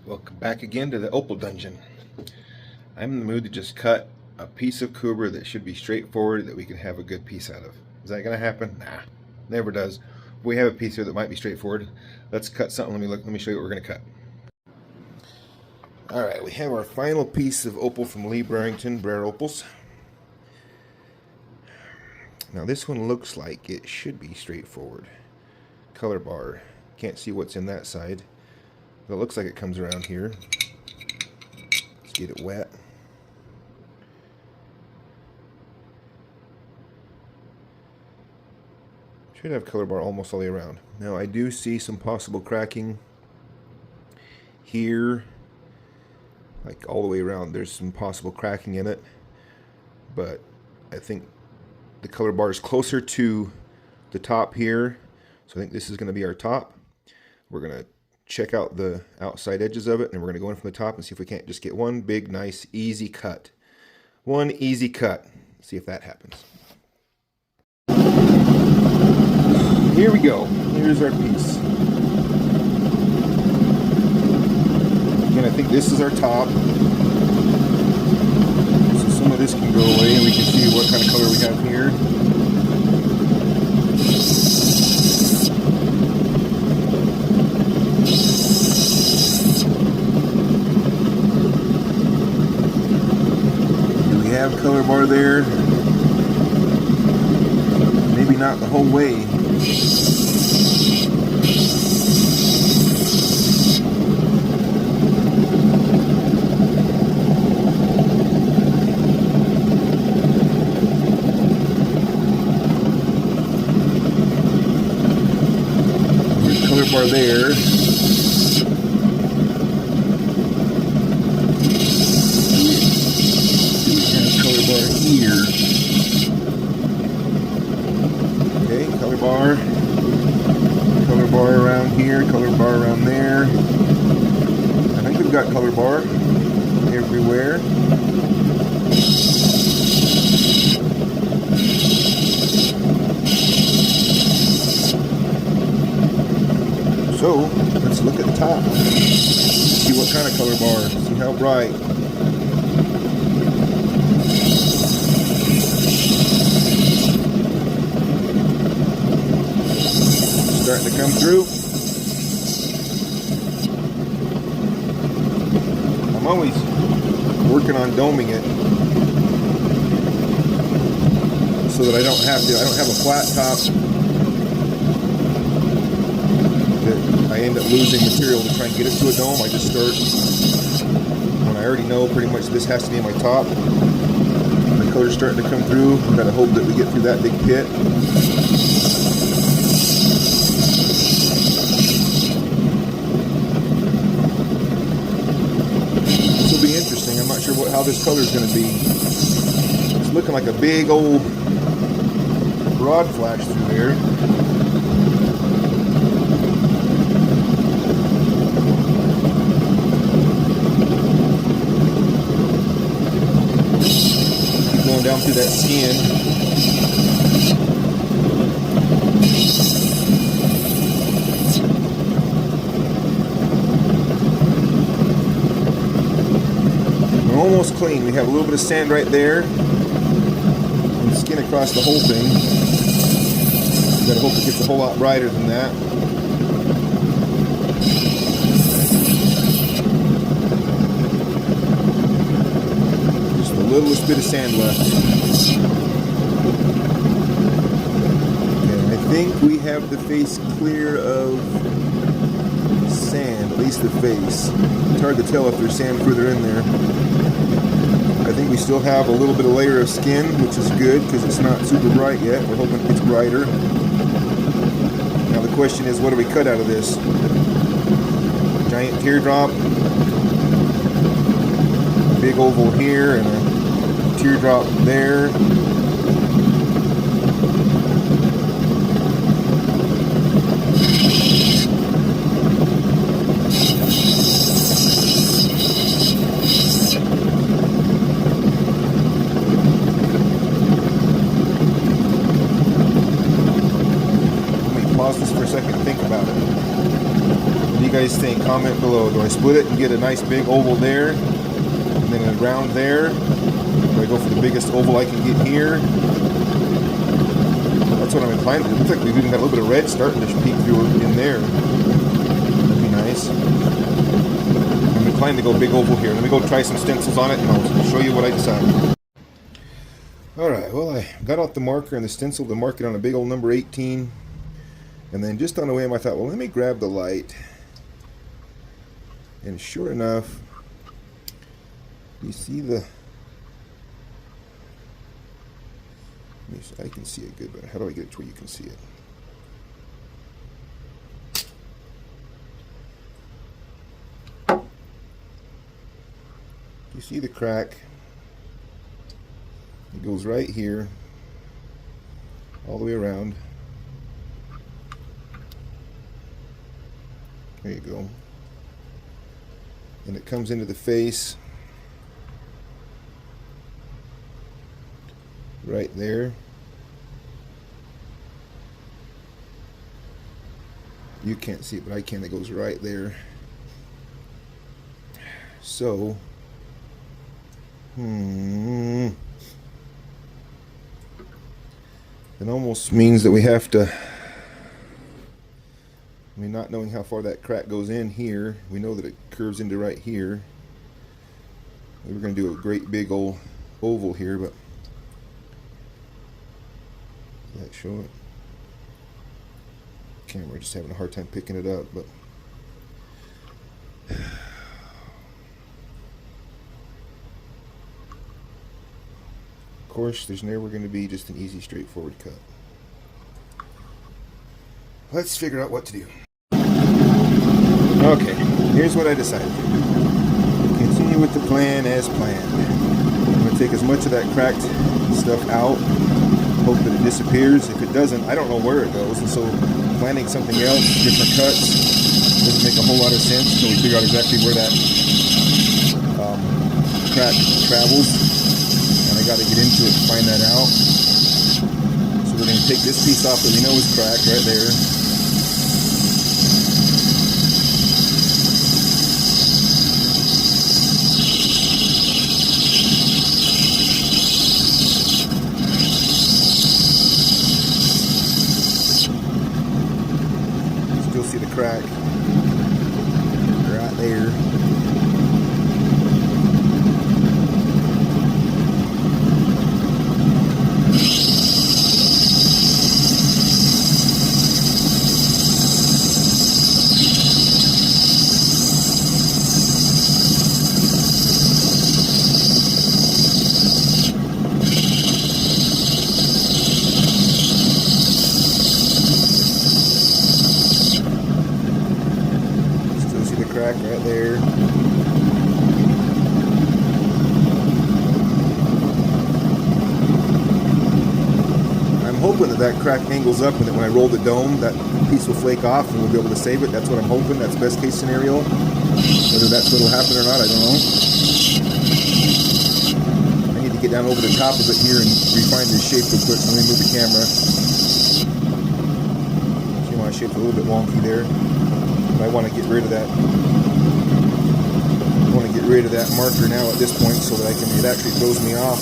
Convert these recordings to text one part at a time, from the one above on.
Welcome back again to the Opal dungeon. I'm in the mood to just cut a piece of Coober that should be straightforward that we can have a good piece out of. Is that going to happen? Nah, never does. We have a piece here that might be straightforward. Let's cut something. Let me show you what we're going to cut. Alright, we have our final piece of Opal from Lee Barrington, Brer Opals. Now this one looks like it should be straightforward. Color bar. Can't see what's in that side. But it looks like it comes around here. Let's get it wet. Should have color bar almost all the way around. Now I do see some possible cracking here, like all the way around. There's some possible cracking in it, but I think the color bar is closer to the top here, so I think this is going to be our top. We're going to check out the outside edges of it, and we're going to go in from the top and see if we can't just get one big, nice, easy cut. One easy cut. See if that happens. Here we go. Here's our piece. Again, I think this is our top. So some of this can go away, and we can see what kind of color we have here. Have color bar there, maybe not the whole way. There's color bar there. Here. Okay, color bar around here, color bar around there. I think we've got color bar everywhere. So let's look at the top. See what kind of color bar. See how bright. Starting to come through. I'm always working on doming it so that I don't have a flat top that I end up losing material to try and get it to a dome. I just start when I already know pretty much this has to be my top. The color's starting to come through. I've got to hope that we get through that big pit. Interesting. I'm not sure how this color is going to be. It's looking like a big old broad flash through there. Keep going down through that skin. Almost clean. We have a little bit of sand right there and skin across the whole thing. Gotta hope it gets a whole lot brighter than that. Just the littlest bit of sand left. Okay, I think we have the face clear of sand, at least the face. It's hard to tell if there's sand further in there. I think we still have a little bit of layer of skin, which is good because it's not super bright yet. We're hoping it gets brighter. Now the question is, what do we cut out of this? Giant teardrop, a big oval here, and a teardrop there. Pause this for a second and think about it. What do you guys guys think? Comment below. Do I split it and get a nice big oval there, and then a round there? Do I go for the biggest oval I can get here? That's what I'm inclined to do. It looks like we've even got a little bit of red starting to peek through in there. That'd be nice. I'm inclined to go big oval here. Let me go try some stencils on it, and I'll show you what I decide. Alright, well, I got out the marker and the stencil to mark it on a big old number 18. And then just on the whim, I thought, well, let me grab the light. And sure enough, you see the... I can see it good, but how do I get it to where you can see it? You see the crack? It goes right here, all the way around. There you go. And it comes into the face right there. You can't see it, but I can. It goes right there. So, it almost means that we have to, I mean, not knowing how far that crack goes in here, we know that it curves into right here. We were going to do a great big old oval here, but does that show it? Camera just having a hard time picking it up, but of course there's never going to be just an easy straightforward cut. Let's figure out what to do. Okay, here's what I decided. Continue with the plan as planned. I'm going to take as much of that cracked stuff out, hope that it disappears. If it doesn't, I don't know where it goes, and so planning something else, different cuts, doesn't make a whole lot of sense until we figure out exactly where that crack travels, and I got to get into it to find that out. So we're going to take this piece off that we know is cracked right there. See the crack right there. Crack right there. I'm hoping that that crack angles up and that when I roll the dome, that piece will flake off and we'll be able to save it. That's what I'm hoping. That's best case scenario. Whether that's what'll happen or not, I don't know. I need to get down over the top of it here and refine this shape real quick. So let me move the camera. See, my shape's a little bit wonky there. I want to get rid of that. I want to get rid of that marker now at this point so that it actually throws me off.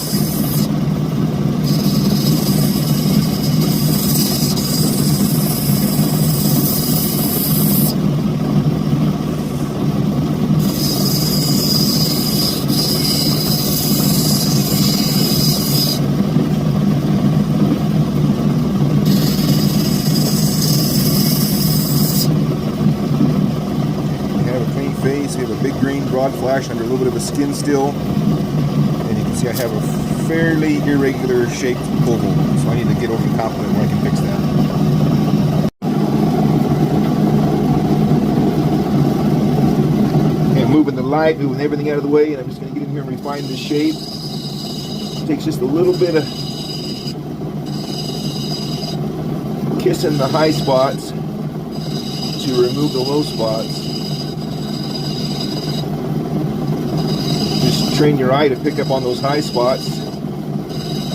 Face. We have a big green broad flash under a little bit of a skin still, and you can see I have a fairly irregular shaped oval, so I need to get over the top of it where I can fix that. Okay, I'm moving the light, moving everything out of the way, and I'm just going to get in here and refine this shape. It takes just a little bit of kissing the high spots to remove the low spots. Train your eye to pick up on those high spots,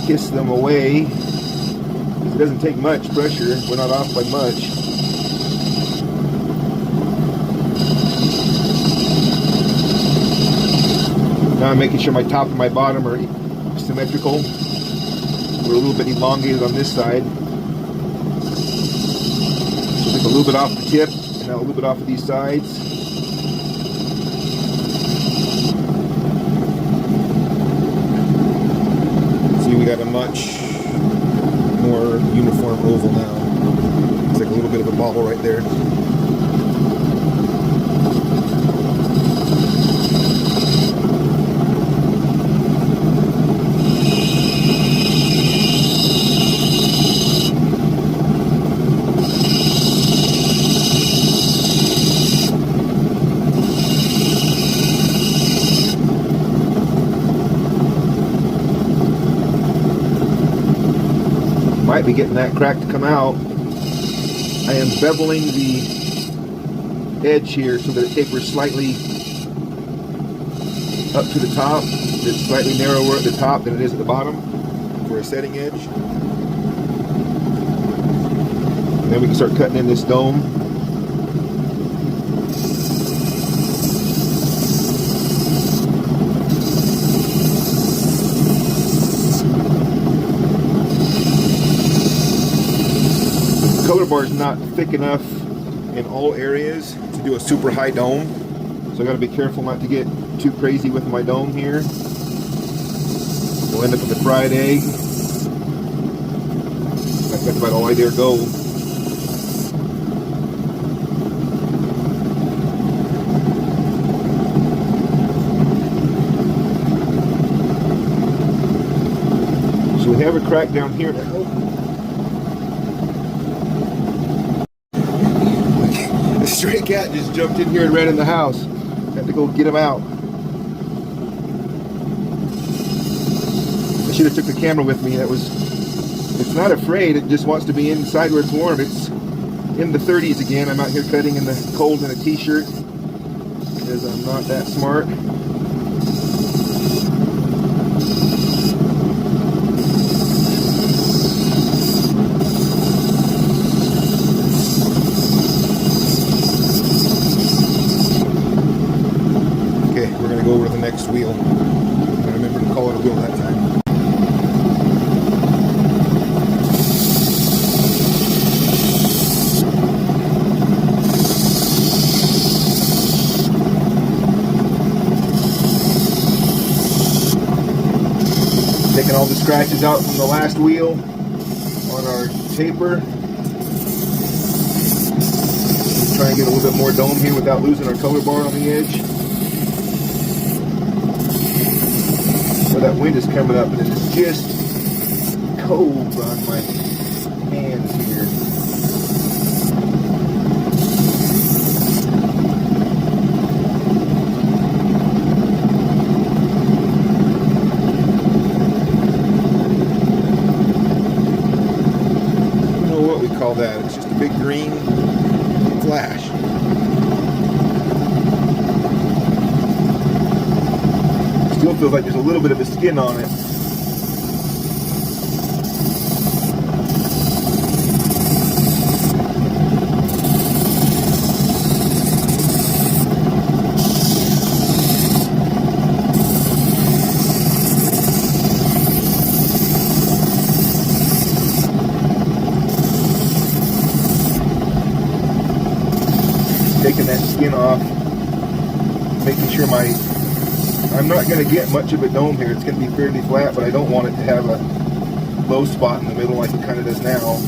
kiss them away. It doesn't take much pressure, we're not off by much. Now I'm making sure my top and my bottom are symmetrical. We're a little bit elongated on this side. So take a little bit off the tip and now a little bit off of these sides. See, we got a much more uniform oval now. It's like a little bit of a ball right there. Might be getting that crack to come out. I am beveling the edge here so that it tapers slightly up to the top. It's slightly narrower at the top than it is at the bottom for a setting edge. And then we can start cutting in this dome. Color bar is not thick enough in all areas to do a super high dome, so I got to be careful not to get too crazy with my dome here. We'll end up with a fried egg. That's about all I dare go. So we have a crack down here now. Stray cat just jumped in here and ran in the house. Had to go get him out. I should have took the camera with me. It's not afraid, it just wants to be inside where it's warm. It's in the 30s again. I'm out here cutting in the cold in a t-shirt because I'm not that smart. Go over to the next wheel. I remember to call it a wheel that time. Taking all the scratches out from the last wheel on our taper. Trying to get a little bit more dome here without losing our color bar on the edge. That wind is coming up and it's just cold on my hands here. I don't know what we call that. It's just a big green flash. Still feels like there's a little bit of a skin on it. Taking that skin off, making sure I'm not going to get much of a dome here. It's going to be fairly flat, but I don't want it to have a low spot in the middle like it kind of does now.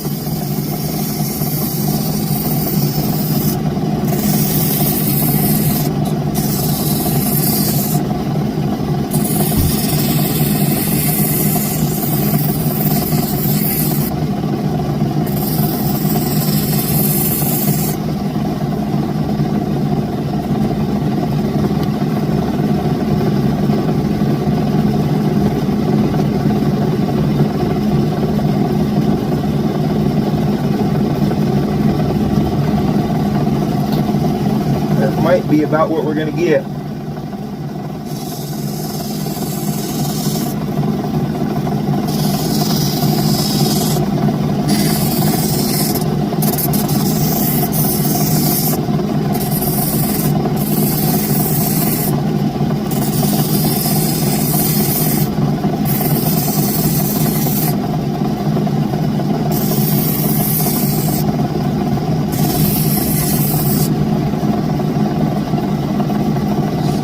Might be about what we're going to get.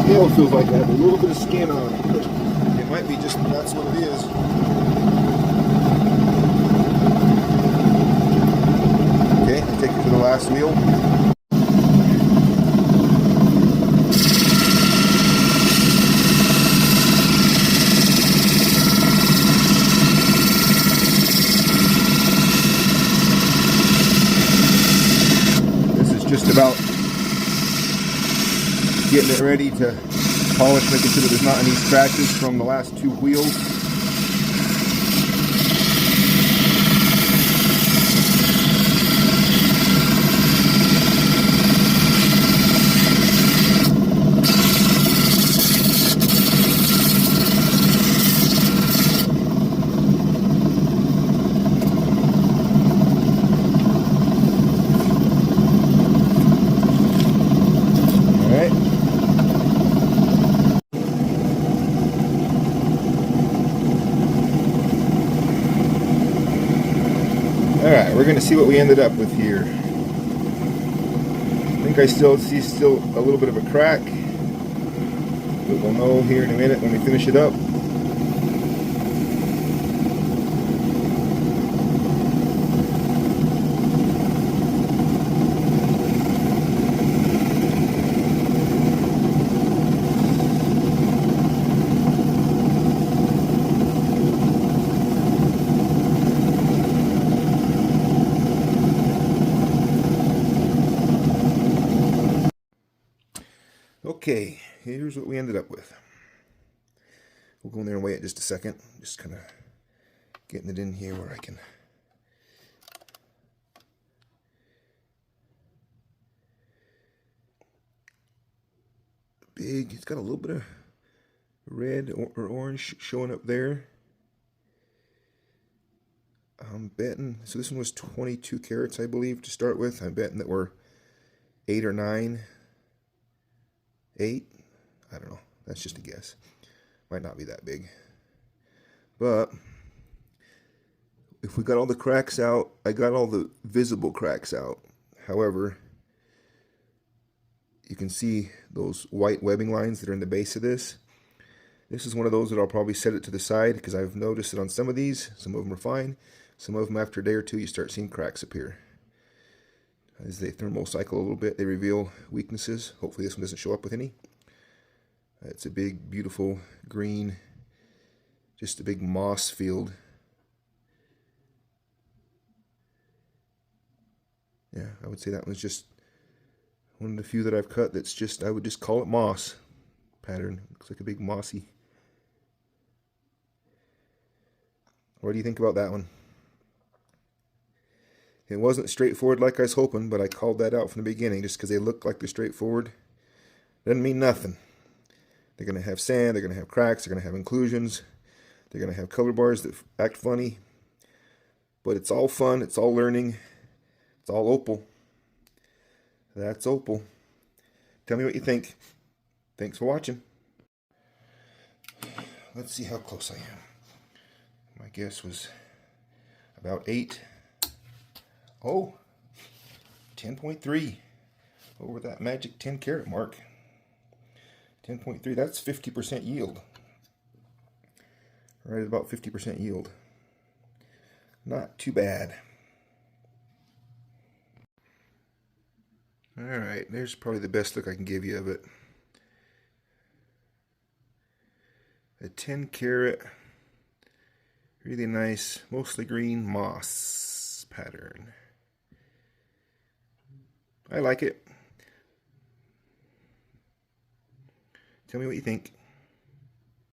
scale feels like I have a little bit of skin on it, but it might be just that's what it is. Okay, take it to the last wheel. This is just about getting it ready to polish, making sure that there's not any scratches from the last two wheels. Alright, we're going to see what we ended up with here. I think I still see a little bit of a crack, but we'll know here in a minute when we finish it up. Okay, here's what we ended up with. We'll go in there and weigh it just a second. Just kind of getting it in here where I can. Big, it's got a little bit of red or orange showing up there. I'm betting, so this one was 22 carats, I believe, to start with. I'm betting that we're 8 or 9. 8? I don't know. That's just a guess. Might not be that big. But if we got all the cracks out, I got all the visible cracks out. However, you can see those white webbing lines that are in the base of this. This is one of those that I'll probably set it to the side because I've noticed it on some of these. Some of them are fine. Some of them, after a day or two, you start seeing cracks appear. As they thermal cycle a little bit, they reveal weaknesses. Hopefully this one doesn't show up with any. It's a big, beautiful green, just a big moss field. Yeah, I would say that one's just one of the few that I've cut that's just, I would just call it moss pattern. Looks like a big mossy. What do you think about that one? It wasn't straightforward like I was hoping, but I called that out from the beginning just because they look like they're straightforward. Doesn't mean nothing. They're going to have sand, they're going to have cracks, they're going to have inclusions, they're going to have color bars that act funny. But it's all fun, it's all learning, it's all Opal. That's Opal. Tell me what you think. Thanks for watching. Let's see how close I am. My guess was about 8. Oh, 10.3, over that magic 10 carat mark. 10.3, that's 50% yield. Right at about 50% yield. Not too bad. Alright, there's probably the best look I can give you of it. A 10 carat, really nice, mostly green moss pattern. I like it. Tell me what you think.